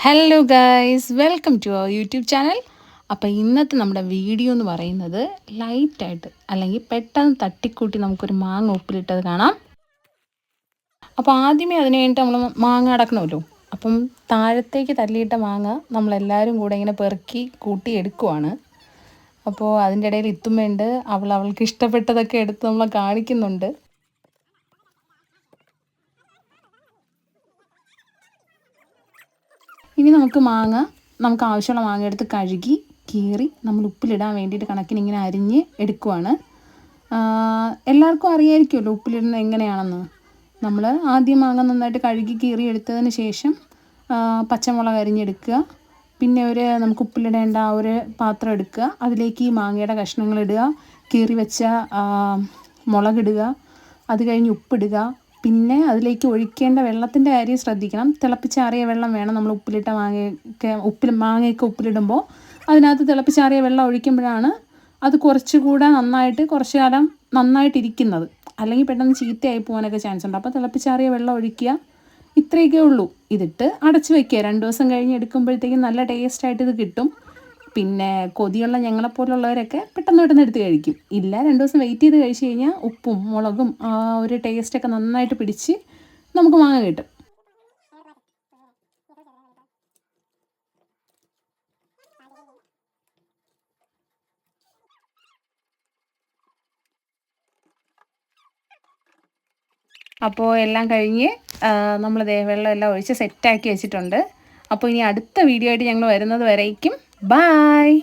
Hello guys, welcome to our YouTube channel. അപ്പോൾ ഇന്നത്തെ നമ്മുടെ വീഡിയോ എന്ന് പറയുന്നത് ലൈറ്റായിട്ട് അല്ലെങ്കിൽ പെട്ടെന്ന് തട്ടിക്കൂട്ടി നമുക്കൊരു മാങ്ങ ഉപ്പിലിട്ടത് കാണാം. അപ്പോൾ ആദ്യമേ അതിന് വേണ്ടിയിട്ട് നമ്മൾ മാങ്ങ അടക്കണമല്ലോ. അപ്പം താഴത്തേക്ക് തല്ലിയിട്ട മാങ്ങ നമ്മളെല്ലാവരും കൂടെ ഇങ്ങനെ പെറുക്കി കൂട്ടി എടുക്കുവാണ്. അപ്പോൾ അതിൻ്റെ ഇടയിൽ ഇത്തുമ്മയുണ്ട്, അവൾക്ക് ഇഷ്ടപ്പെട്ടതൊക്കെ എടുത്ത് നമ്മളെ കാണിക്കുന്നുണ്ട്. ഇനി നമുക്ക് ആവശ്യമുള്ള മാങ്ങ എടുത്ത് കഴുകി കീറി നമ്മൾ ഉപ്പിലിടാൻ വേണ്ടിയിട്ട് കണക്കിന് ഇങ്ങനെ അരിഞ്ഞ് എടുക്കുവാണ്. എല്ലാവർക്കും അറിയായിരിക്കുമല്ലോ ഉപ്പിലിടുന്നത് എങ്ങനെയാണെന്ന്. നമ്മൾ ആദ്യം മാങ്ങ നന്നായിട്ട് കഴുകി കീറി എടുത്തതിന് ശേഷം പച്ചമുളക് അരിഞ്ഞെടുക്കുക. പിന്നെ നമുക്ക് ഉപ്പിലിടേണ്ട ഒരു പാത്രം എടുക്കുക, അതിലേക്ക് ഈ മാങ്ങയുടെ കഷ്ണങ്ങൾ ഇടുക, കീറി വെച്ച മുളകിടുക, അത് കഴിഞ്ഞ് ഉപ്പിടുക. പിന്നെ അതിലേക്ക് ഒഴിക്കേണ്ട വെള്ളത്തിൻ്റെ കാര്യം ശ്രദ്ധിക്കണം. തിളപ്പിച്ചാറിയ വെള്ളം വേണം നമ്മൾ മാങ്ങയൊക്കെ ഉപ്പിലിടുമ്പോൾ. അതിനകത്ത് തിളപ്പിച്ചാറിയ വെള്ളം ഒഴിക്കുമ്പോഴാണ് അത് കുറച്ചുകൂടെ കുറച്ച് കാലം നന്നായിട്ടിരിക്കുന്നത്. അല്ലെങ്കിൽ പെട്ടെന്ന് ചീത്തയായി പോകാനൊക്കെ ചാൻസ് ഉണ്ട്. അപ്പോൾ തിളപ്പിച്ചാറിയ വെള്ളം ഒഴിക്കുക. ഇത്രയൊക്കെ ഉള്ളൂ. ഇതിട്ട് അടച്ച് വയ്ക്കുക. 2 ദിവസം കഴിഞ്ഞ് എടുക്കുമ്പോഴത്തേക്കും നല്ല ടേസ്റ്റായിട്ട് ഇത് കിട്ടും. പിന്നെ കൊതിയുള്ള ഞങ്ങളെപ്പോലുള്ളവരൊക്കെ പെട്ടെന്ന് എടുത്ത് കഴിക്കും. ഇല്ല, 2 ദിവസം വെയിറ്റ് ചെയ്ത് കഴിച്ച് കഴിഞ്ഞാൽ ഉപ്പും മുളകും ആ ഒരു ടേസ്റ്റൊക്കെ നന്നായിട്ട് പിടിച്ച് നമുക്ക് മാങ്ങ കിട്ടും. അപ്പോൾ എല്ലാം കഴിഞ്ഞ് നമ്മൾ വെള്ളം എല്ലാം ഒഴിച്ച് സെറ്റാക്കി വെച്ചിട്ടുണ്ട്. അപ്പോൾ ഇനി അടുത്ത വീഡിയോ ആയിട്ട് ഞങ്ങൾ വരുന്നത് വരേക്കും ബായ്.